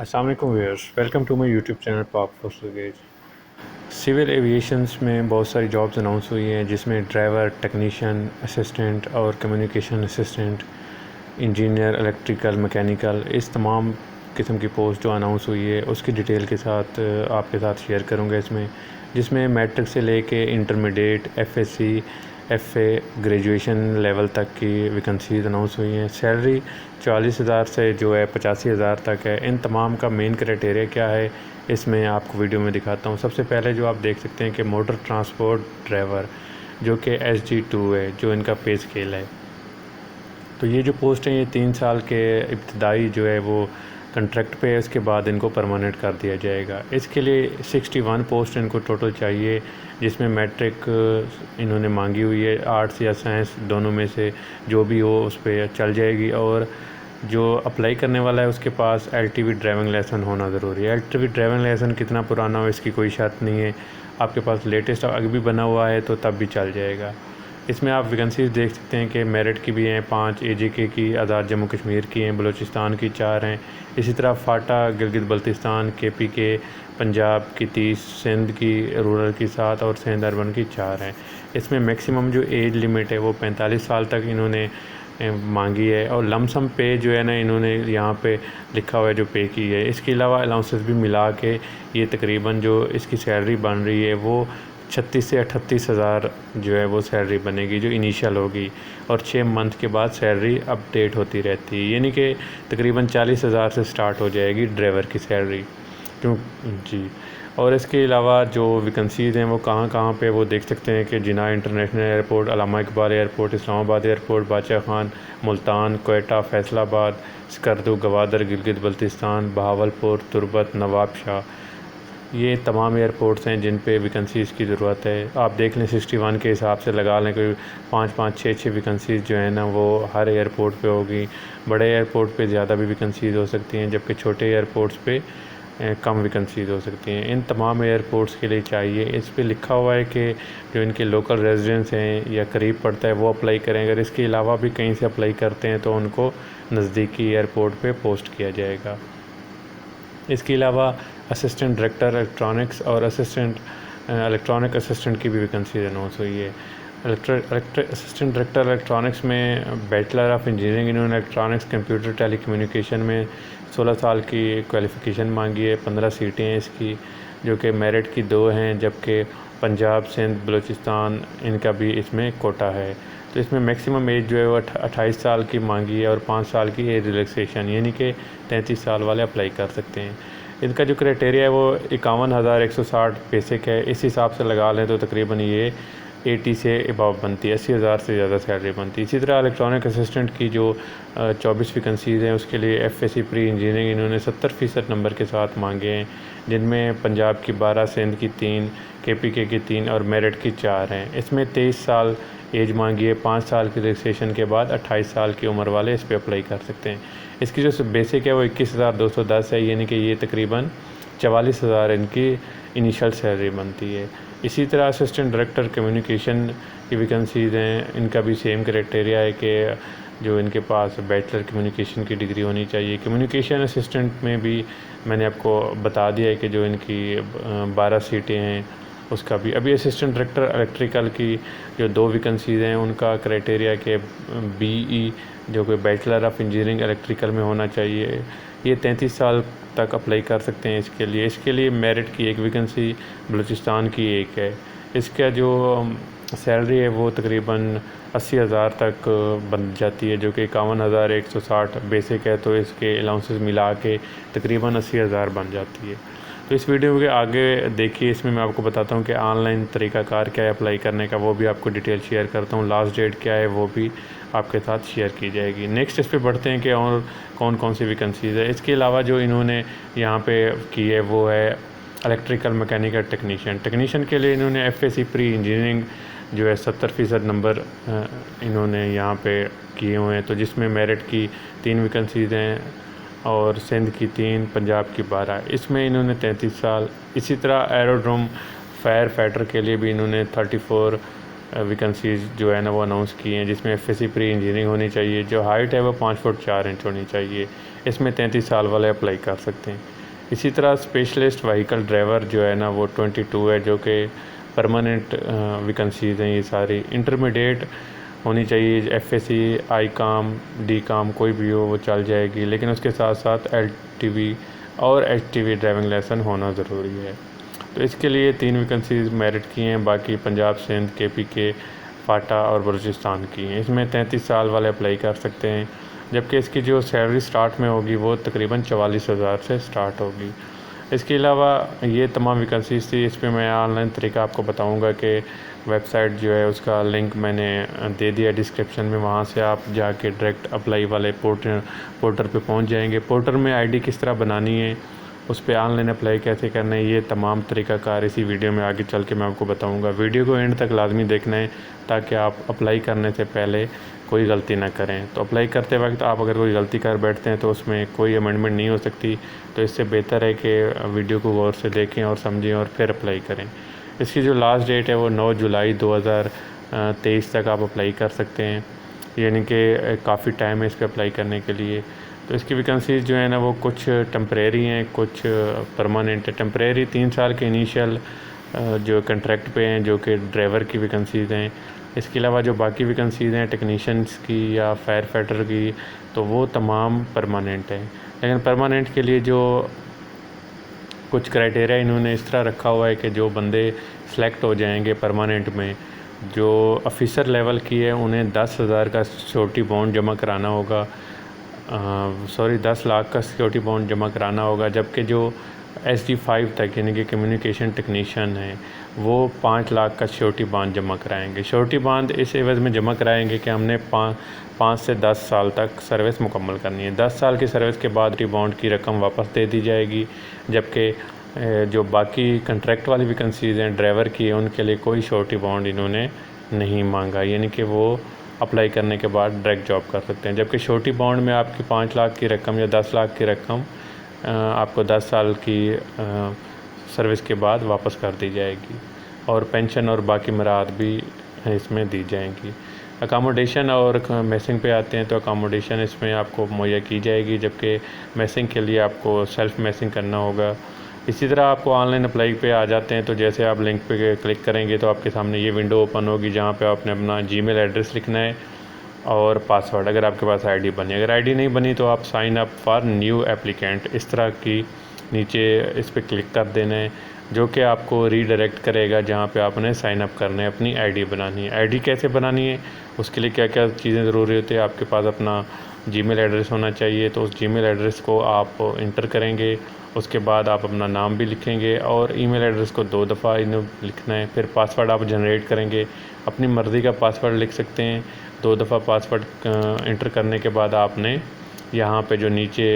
अस्सलाम वालेकुम viewers, welcome to my YouTube channel Pak for गेज। सिविल एविएशंस में बहुत सारी जॉब्स अनाउंस हुई हैं, जिसमें ड्राइवर, टेक्नीशियन, असिस्टेंट और communication assistant, engineer, electrical, mechanical, इस तमाम किस्म की पोस्ट जो अनाउंस हुई है उसकी डिटेल के साथ आपके साथ शेयर करूँगा जिसमें मैट्रिक से लेके intermediate, FSc, FA, graduation level तक की वैकेंसीज अनाउंस हुई हैं। सैलरी 40,000 से जो है 85,000 तक है। इन तमाम का मेन क्राइटेरिया क्या है, इसमें आपको वीडियो में दिखाता हूँ। सबसे पहले जो आप देख सकते हैं कि मोटर ट्रांसपोर्ट ड्राइवर, जो कि SG2 है, जो इनका पे स्केल है। तो ये जो पोस्ट है, ये 3 साल के इब्तदाई जो है वो कंट्रैक्ट पे है, उसके बाद इनको परमानेंट कर दिया जाएगा। इसके लिए 61 पोस्ट इनको टोटल चाहिए, जिसमें मैट्रिक इन्होंने मांगी हुई है। आर्ट्स या साइंस दोनों में से जो भी हो उस पर चल जाएगी। और जो अप्लाई करने वाला है उसके पास LTV ड्राइविंग लाइसेंस होना ज़रूरी है। LTV ड्राइविंग लाइसेंस कितना पुराना हो इसकी कोई शर्त नहीं है, आपके पास लेटेस्ट अगर भी बना हुआ है तो तब भी चल जाएगा। इसमें आप वैकेंसीज देख सकते हैं कि मेरिट की भी हैं 5, AJK की, आज़ाद जम्मू कश्मीर की हैं, बलूचिस्तान की 4 हैं। इसी तरह फाटा, गिलगित बल्तिस्तान, KPK, पंजाब की 30, सिंध की रूरल की 7 और सिंध अर्बन की 4 हैं। इसमें मैक्सिमम जो एज लिमिट है वो 45 साल तक इन्होंने मांगी है। और लमसम पे जो है ना, इन्होंने यहाँ पे लिखा हुआ है जो पे की है। इसके अलावा अलाउंसेस भी मिला के ये तकरीबन जो इसकी सैलरी बन रही है वो 36 से 38 हज़ार जो है वो सैलरी बनेगी, जो इनिशियल होगी। और 6 मंथ के बाद सैलरी अपडेट होती रहती है, यानी कि तकरीबन 40,000 से स्टार्ट हो जाएगी ड्राइवर की सैलरी। क्यों जी। और इसके अलावा जो वैकेंसीज़ हैं वो कहाँ कहाँ पे वो देख सकते हैं कि जिना इंटरनेशनल एयरपोर्ट, अल्लामा इकबाल एयरपोर्ट, इस्लामाबाद एयरपोर्ट, बादशाह खान, मुल्तान, कोयटा, फैसलाबाद, स्कर्दू, गवादर, गिलगित बल्तिस्तान, बहावलपुर, तुर्बत, नवाब शाह, ये तमाम एयरपोर्ट्स हैं जिन पे वैकेंसीज़ की ज़रूरत है। आप देख लें 61 के हिसाब से लगा लें, कोई 5-5, 6-6 वैकेंसीज़ जो है ना वो हर एयरपोर्ट पे होगी। बड़े एयरपोर्ट पे ज़्यादा भी वैकेंसीज़ हो सकती हैं, जबकि छोटे एयरपोर्ट्स पे कम वैकेंसीज़ हो सकती हैं। इन तमाम एयरपोर्ट्स के लिए चाहिए। इस पे लिखा हुआ है कि जो इनके लोकल रेजिडेंट्स हैं या करीब पड़ता है वो अप्लाई करें। अगर इसके अलावा भी कहीं से अप्लाई करते हैं तो उनको नज़दीकी एयरपोर्ट पे पोस्ट किया जाएगा। इसके अलावा असिस्टेंट डायरेक्टर इलेक्ट्रॉनिक्स और इलेक्ट्रॉनिक असिस्टेंट की भी वैकेंसी अनाउंस हुई है। असिस्टेंट डायरेक्टर इलेक्ट्रॉनिक्स में बैचलर ऑफ इंजीनियरिंग इन्होंने इलेक्ट्रॉनिक्स, कंप्यूटर, टेलीकम्युनिकेशन में 16 साल की क्वालिफ़िकेशन मांगी है। 15 सीटें हैं इसकी, जो कि मेरिट की 2 हैं, जबकि पंजाब, सिंध, बलूचिस्तान इनका भी इसमें कोटा है। तो इसमें मैक्सिमम एज जो है वो 28 साल की मांगी है और 5 साल की एज रिलैक्सेशन, यानी कि 33 साल वाले अप्लाई कर सकते हैं। इनका जो क्राइटेरिया है वो 51,160 बेसिक है। इस हिसाब से लगा लें तो तकरीबन ये 80 से अबव बनती है, 80,000 से ज़्यादा सैलरी बनती है। इसी तरह इलेक्ट्रॉनिक असिस्टेंट की जो 24 वैकेंसीज़ हैं उसके लिए FSC प्री इंजीनियरिंग इन्होंने 70% नंबर के साथ मांगे हैं, जिनमें पंजाब की 12, सिंध की 3, KPK की 3 और मेरिट की 4 हैं। इसमें 23 साल एज मांगी है। 5 साल की रिलैक्सेशन के बाद 28 साल की उम्र वाले इस पर अप्लाई कर सकते हैं। इसकी जो बेसिक है वो 21,210 है, यानी कि ये तकरीबन 44,000 इनकी इनिशियल सैलरी बनती है। इसी तरह असिस्टेंट डायरेक्टर कम्युनिकेशन की वैकेंसीज़ हैं, इनका भी सेम क्राइटेरिया है कि जो इनके पास बैचलर कम्युनिकेशन की डिग्री होनी चाहिए। कम्युनिकेशन असिस्टेंट में भी मैंने आपको बता दिया है कि जो इनकी 12 सीटें हैं उसका भी। अभी असिस्टेंट डायरेक्टर इलेक्ट्रिकल की जो 2 वैकेंसीज़ हैं उनका क्राइटेरिया कि BE जो कि बैचलर ऑफ इंजीनियरिंग इलेक्ट्रिकल में होना चाहिए। ये 33 साल तक अप्लाई कर सकते हैं इसके लिए मेरिट की 1 वैकेंसी, बलूचिस्तान की 1 है। इसका जो सैलरी है वो तकरीबन 80,000 तक बन जाती है, जो कि 51,160 बेसिक है। तो इसके अलाउंसेस मिला के तकरीबन 80,000 बन जाती है। तो इस वीडियो के आगे देखिए, इसमें मैं आपको बताता हूँ कि ऑनलाइन तरीक़ाकार क्या है अप्लाई करने का, वो भी आपको डिटेल शेयर करता हूँ। लास्ट डेट क्या है वो भी आपके साथ शेयर की जाएगी। नेक्स्ट इस पे बढ़ते हैं कि और कौन कौन सी वैकेंसीज़ है। इसके अलावा जो इन्होंने यहाँ पे की है वो है इलेक्ट्रिकल, मैकेनिकल, टेक्नीशियन के लिए इन्होंने FSC प्री इंजीनियरिंग जो है 70% नंबर इन्होंने यहाँ पे किए हुए हैं। तो जिसमें मेरिट की 3 वैकेंसीज़ हैं और सिंध की 3, पंजाब की 12, इसमें इन्होंने 33 साल। इसी तरह एरोड्रोम फायर फाइटर के लिए भी इन्होंने 34 वैकेंसीज़ जो है ना वो अनाउंस की हैं, जिसमें एफएससी प्री इंजीनियरिंग होनी चाहिए। जो हाइट है वो 5 फुट 4 इंच होनी चाहिए। इसमें 33 साल वाले अप्लाई कर सकते हैं। इसी तरह स्पेशलिस्ट व्हीकल ड्राइवर जो है ना वो 22 है, जो कि परमानेंट वैकेंसीज़ हैं ये सारी। इंटरमीडिएट होनी चाहिए, एफएससी, आई काम, डी काम कोई भी हो वो चल जाएगी, लेकिन उसके साथ साथ एलटीवी और एचटीवी ड्राइविंग लाइसेंस होना ज़रूरी है। तो इसके लिए 3 वैकेंसीज़ मेरिट की हैं, बाकी पंजाब, सिंध, केपीके, फाटा और बलूचिस्तान की हैं। इसमें 33 साल वाले अप्लाई कर सकते हैं, जबकि इसकी जो सैलरी स्टार्ट में होगी वो तकरीबन 44,000 से स्टार्ट होगी। इसके अलावा ये तमाम वैकेंसीज़ थी। इस पर मैं ऑनलाइन तरीका आपको बताऊंगा कि वेबसाइट जो है उसका लिंक मैंने दे दिया डिस्क्रिप्शन में, वहाँ से आप जाके डायरेक्ट अप्लाई वाले पोर्टल पे पहुँच जाएंगे। पोर्टल में आईडी किस तरह बनानी है, उस पर ऑनलाइन अप्लाई कैसे करना है, ये तमाम तरीक़ाकार इसी वीडियो में आगे चल के मैं आपको बताऊंगा। वीडियो को एंड तक लाजमी देखना है ताकि आप अप्लाई करने से पहले कोई गलती ना करें। तो अप्लाई करते वक्त आप अगर कोई गलती कर बैठते हैं तो उसमें कोई अमेंडमेंट नहीं हो सकती। तो इससे बेहतर है कि वीडियो को गौर से देखें और समझें और फिर अप्लाई करें। इसकी जो लास्ट डेट है वो 9 जुलाई 2023 तक आप अप्लाई कर सकते हैं, यानी कि काफ़ी टाइम है इस पर अप्लाई करने के लिए। तो इसकी वैकेंसीज़ जो है ना वो कुछ टेम्परेरी हैं, कुछ परमानेंट है। टेम्परेरी 3 साल के इनिशियल जो कॉन्ट्रैक्ट पे हैं, जो कि ड्राइवर की वैकेंसीज़ हैं। इसके अलावा जो बाकी वैकेंसीज़ हैं टेक्नीशियंस की या फायर फाइटर की, तो वो तमाम परमानेंट हैं। लेकिन परमानेंट के लिए जो कुछ क्राइटेरिया इन्होंने इस तरह रखा हुआ है कि जो बंदे सेलेक्ट हो जाएंगे परमानेंट में, जो ऑफिसर लेवल की है उन्हें 10,000 का सिक्योरिटी बॉन्ड जमा कराना होगा, 10 लाख का सिक्योरिटी बॉन्ड जमा कराना होगा। जबकि जो SD5 तक यानी कि कम्युनिकेशन टेक्नीशियन है वो 5 लाख का सिक्योरिटी बॉन्ड जमा कराएंगे। सिक्योरिटी बॉन्ड इस एवज़ में जमा कराएंगे कि हमने 5 से 10 साल तक सर्विस मुकम्मल करनी है। 10 साल की सर्विस के बाद रिबॉन्ड की रकम वापस दे दी जाएगी। जबकि जो बाकी कंट्रैक्ट वाली वैकेंसीज़ हैं ड्राइवर की, उनके लिए कोई सिक्योरिटी बॉन्ड इन्होंने नहीं मांगा, यानी कि वो अप्लाई करने के बाद डायरेक्ट जॉब कर सकते हैं। जबकि सिक्योरिटी बॉन्ड में आपकी 5 लाख की रकम या 10 लाख की रकम आपको 10 साल की सर्विस के बाद वापस कर दी जाएगी, और पेंशन और बाकी मराद भी इसमें दी जाएंगी। अकामोडेशन और मेसिंग पे आते हैं, तो अकामोडेशन इसमें आपको मुहैया की जाएगी, जबकि मेसिंग के लिए आपको सेल्फ़ मेसिंग करना होगा। इसी तरह आपको ऑनलाइन अप्लाई पे आ जाते हैं, तो जैसे आप लिंक पे क्लिक करेंगे तो आपके सामने ये विंडो ओपन होगी, जहाँ पे आपने अपना जीमेल एड्रेस लिखना है और पासवर्ड, अगर आपके पास आईडी बनी। अगर आईडी नहीं बनी तो आप sign up for new applicant इस तरह की नीचे इस पर क्लिक कर देना है, जो कि आपको रीडायरेक्ट करेगा जहाँ पे आपने साइन अप करना है, अपनी आईडी बनानी है। आईडी कैसे बनानी है, उसके लिए क्या क्या चीज़ें ज़रूरी होती है। आपके पास अपना जीमेल एड्रेस होना चाहिए, तो उस जीमेल एड्रेस को आप इंटर करेंगे। उसके बाद आप अपना नाम भी लिखेंगे और ईमेल एड्रेस को 2 दफ़ा इन्हें लिखना है। फिर पासवर्ड आप जनरेट करेंगे, अपनी मर्ज़ी का पासवर्ड लिख सकते हैं। 2 दफ़ा पासवर्ड इंटर करने के बाद आपने यहाँ पे जो नीचे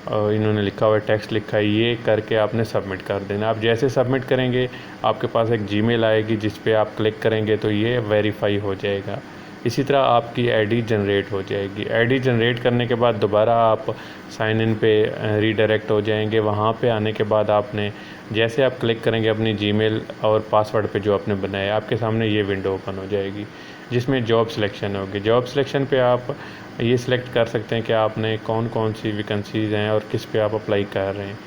इन्होंने लिखा हुआ है, टेक्स्ट लिखा है, ये करके आपने सबमिट कर देना। आप जैसे सबमिट करेंगे आपके पास एक जीमेल आएगी, जिस पे आप क्लिक करेंगे तो ये वेरीफाई हो जाएगा। इसी तरह आपकी आईडी जनरेट हो जाएगी। आईडी जनरेट करने के बाद दोबारा आप साइन इन पे रीडायरेक्ट हो जाएंगे। वहाँ पे आने के बाद आपने जैसे आप क्लिक करेंगे अपनी जीमेल और पासवर्ड पे जो आपने बनाया, आपके सामने ये विंडो ओपन हो जाएगी, जिसमें जॉब सिलेक्शन होगी। जॉब सिलेक्शन पे आप ये सिलेक्ट कर सकते हैं कि आपने कौन कौन सी वैकेंसीज़ हैं और किस पे आप अप्लाई कर रहे हैं।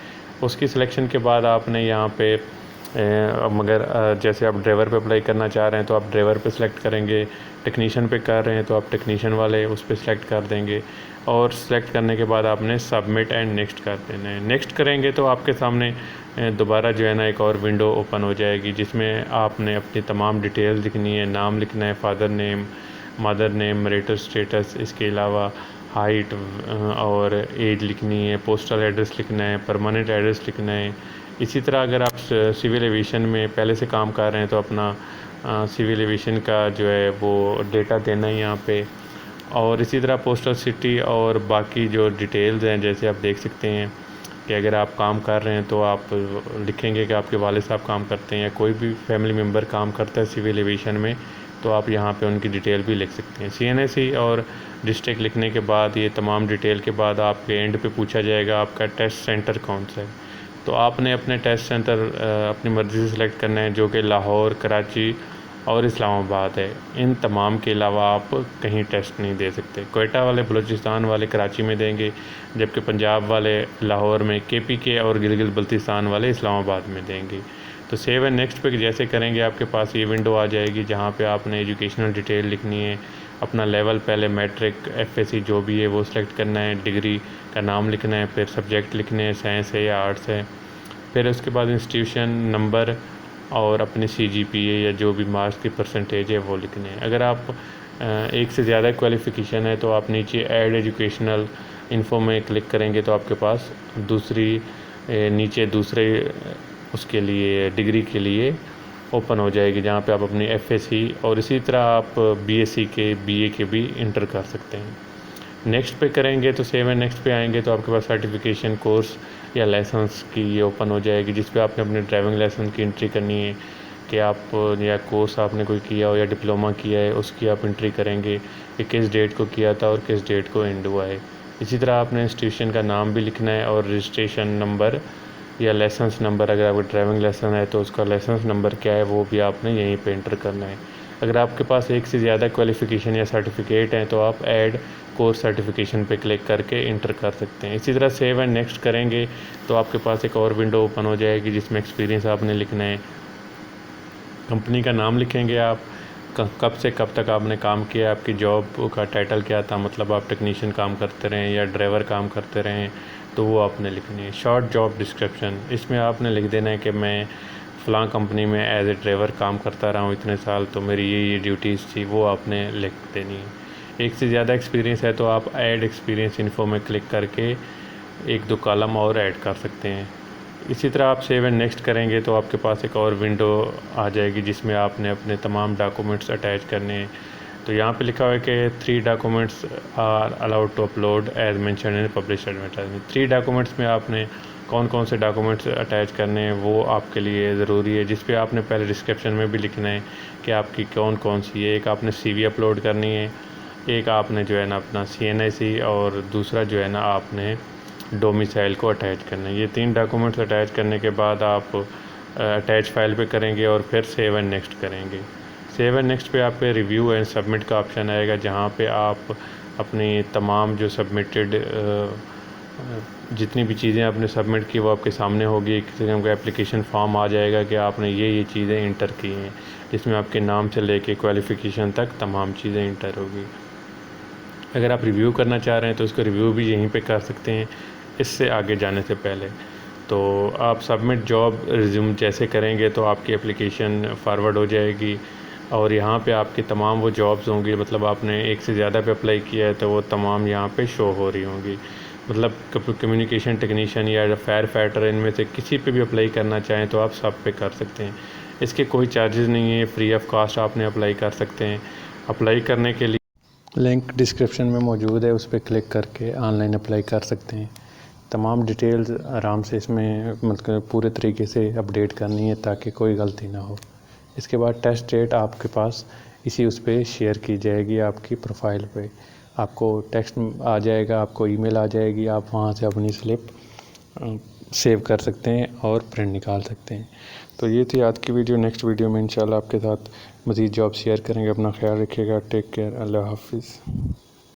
उसकी सिलेक्शन के बाद आपने यहाँ पे मगर जैसे आप ड्राइवर पे अप्लाई करना चाह रहे हैं तो आप ड्राइवर पे सिलेक्ट करेंगे, टेक्नीशियन पे कर रहे हैं तो आप टेक्नीशियन वाले उस पर सिलेक्ट कर देंगे, और सिलेक्ट करने के बाद आपने सबमिट एंड नेक्स्ट कर देना है। नेक्स्ट करेंगे तो आपके सामने दोबारा जो है ना एक और विंडो ओपन हो जाएगी, जिसमें आपने अपनी तमाम डिटेल्स लिखनी है। नाम लिखना है, father name, mother name, marital status, इसके अलावा हाइट और एज लिखनी है, पोस्टल एड्रेस लिखना है, परमानेंट एड्रेस लिखना है। इसी तरह अगर आप सिविल एविएशन में पहले से काम कर रहे हैं तो अपना सिविल एविएशन का जो है वो डेटा देना है यहाँ पे। और इसी तरह पोस्टल सिटी और बाकी जो डिटेल्स हैं, जैसे आप देख सकते हैं कि अगर आप काम कर रहे हैं तो आप लिखेंगे कि आपके वालिद साहब काम करते हैं या कोई भी फैमिली मेम्बर काम करता है सिविल एविएशन में, तो आप यहाँ पे उनकी डिटेल भी लिख सकते हैं। CNSE और डिस्ट्रिक्ट लिखने के बाद ये तमाम डिटेल के बाद आपके एंड पे पूछा जाएगा आपका टेस्ट सेंटर कौन सा है। तो आपने अपने टेस्ट सेंटर अपनी मर्ज़ी से सिलेक्ट करना है, जो कि लाहौर, कराची, और इस्लामाबाद है। इन तमाम के अलावा आप कहीं टेस्ट नहीं दे सकते। क्वेटा वाले बलूचिस्तान वाले कराची में देंगे, जबकि पंजाब वाले लाहौर में, KPK और गिलगित बल्तिस्तान वाले इस्लामाबाद में देंगे। तो सेव एंड नेक्स्ट पे जैसे करेंगे आपके पास ये विंडो आ जाएगी जहाँ पे आपने एजुकेशनल डिटेल लिखनी है, अपना लेवल, पहले मैट्रिक, FSC जो भी है वो सिलेक्ट करना है, डिग्री का नाम लिखना है, फिर सब्जेक्ट लिखने हैं, साइंस है या आर्ट्स है, फिर उसके बाद इंस्टीट्यूशन नंबर और अपने CGPA या जो भी मार्क्स की परसेंटेज है वो लिखने हैं। अगर आप एक से ज़्यादा क्वालिफ़िकेशन है तो आप नीचे ऐड एजुकेशनल इन्फो में क्लिक करेंगे तो आपके पास नीचे दूसरे उसके लिए डिग्री के लिए ओपन हो जाएगी, जहाँ पे आप अपनी FSC और इसी तरह आप BSc के BA के भी इंटर कर सकते हैं। नेक्स्ट पे करेंगे तो सेव एंड नेक्स्ट पे आएंगे तो आपके पास सर्टिफिकेशन कोर्स या लाइसेंस की ये ओपन हो जाएगी, जिस पे आपने अपने ड्राइविंग लाइसेंस की एंट्री करनी है कि आप या कोर्स आपने कोई किया हो या डिप्लोमा किया है उसकी आप एंट्री करेंगे कि किस डेट को किया था और किस डेट को एंड हुआ है। इसी तरह आपने इंस्टीट्यूशन का नाम भी लिखना है और रजिस्ट्रेशन नंबर या लाइसेंस नंबर, अगर आपका ड्राइविंग लाइसेंस है तो उसका लाइसेंस नंबर क्या है वो भी आपने यहीं पे एंटर करना है। अगर आपके पास एक से ज़्यादा क्वालिफ़िकेशन या सर्टिफिकेट हैं तो आप ऐड कोर्स सर्टिफिकेशन पे क्लिक करके इंटर कर सकते हैं। इसी तरह सेव एंड नेक्स्ट करेंगे तो आपके पास एक और विंडो ओपन हो जाएगी जिसमें एक्सपीरियंस आपने लिखना है, कंपनी का नाम लिखेंगे आप, कब से कब तक आपने काम किया, आपकी जॉब का टाइटल क्या था, मतलब आप टेक्नीशियन काम करते रहें या ड्राइवर काम करते रहें तो वो आपने लिखनी है। शॉर्ट जॉब डिस्क्रिप्शन, इसमें आपने लिख देना है कि मैं फ़लाँ कंपनी में एज ए ड्राइवर काम करता रहा हूँ इतने साल, तो मेरी ये ड्यूटीज़ थी, वो आपने लिख देनी है। एक से ज़्यादा एक्सपीरियंस है तो आप ऐड एक्सपीरियंस इन्फो में क्लिक करके एक दो कॉलम और ऐड कर सकते हैं। इसी तरह आप सेव एंड नेक्स्ट करेंगे तो आपके पास एक और विंडो आ जाएगी जिसमें आपने अपने तमाम डॉक्यूमेंट्स अटैच करने हैं। तो यहाँ पे लिखा हुआ है कि 3 documents are allowed to upload as mention in publish advertisement. 3 documents में आपने कौन कौन से डॉक्यूमेंट्स अटैच करने हैं वो आपके लिए ज़रूरी है, जिस पे आपने पहले डिस्क्रिप्शन में भी लिखना है कि आपकी कौन कौन सी है। एक आपने CV अपलोड करनी है, एक आपने जो है ना अपना CNIC और दूसरा जो है ना आपने डोमिसाइल को अटैच करना है। ये 3 डॉक्यूमेंट्स अटैच करने के बाद आप अटैच फाइल पे करेंगे और फिर सेव एंड नेक्स्ट करेंगे। सेव एंड नेक्स्ट पे आप पे रिव्यू एंड सबमिट का ऑप्शन आएगा जहाँ पे आप अपनी तमाम जो सबमिटेड जितनी भी चीज़ें आपने सबमिट की वो आपके सामने होगी। एक किस्म का एप्लीकेशन फॉर्म आ जाएगा कि आपने ये चीज़ें इंटर की हैं, जिसमें आपके नाम से लेके क्वालिफ़िकेशन तक तमाम चीज़ें इंटर होगी। अगर आप रिव्यू करना चाह रहे हैं तो उसका रिव्यू भी यहीं पे कर सकते हैं इससे आगे जाने से पहले। तो आप सबमिट जॉब रिज्यूम जैसे करेंगे तो आपकी एप्लीकेशन फॉरवर्ड हो जाएगी और यहाँ पे आपकी तमाम वो जॉब्स होंगी, मतलब आपने एक से ज़्यादा पे अप्लाई किया है तो वो तमाम यहाँ पे शो हो रही होंगी। मतलब कम्युनिकेशन टेक्नीशियन या फायर फाइटर, इनमें से किसी पे भी अप्लाई करना चाहें तो आप सब पे कर सकते हैं। इसके कोई चार्जेस नहीं है, फ्री ऑफ कॉस्ट आपने अप्लाई कर सकते हैं। अप्लाई करने के लिए लिंक डिस्क्रिप्शन में मौजूद है, उस पर क्लिक करके ऑनलाइन अप्लाई कर सकते हैं। तमाम डिटेल्स आराम से इसमें मतलब पूरे तरीके से अपडेट करनी है ताकि कोई गलती ना हो। इसके बाद टेस्ट डेट आपके पास इसी उस पर शेयर की जाएगी, आपकी प्रोफाइल पे आपको टेक्स्ट आ जाएगा, आपको ईमेल आ जाएगी, आप वहाँ से अपनी स्लिप सेव कर सकते हैं और प्रिंट निकाल सकते हैं। तो ये थी आज की वीडियो। नेक्स्ट वीडियो में इंशाल्लाह आपके साथ मज़ीद जॉब शेयर करेंगे। अपना ख्याल रखिएगा। Take care. अल्लाह हाफिज़।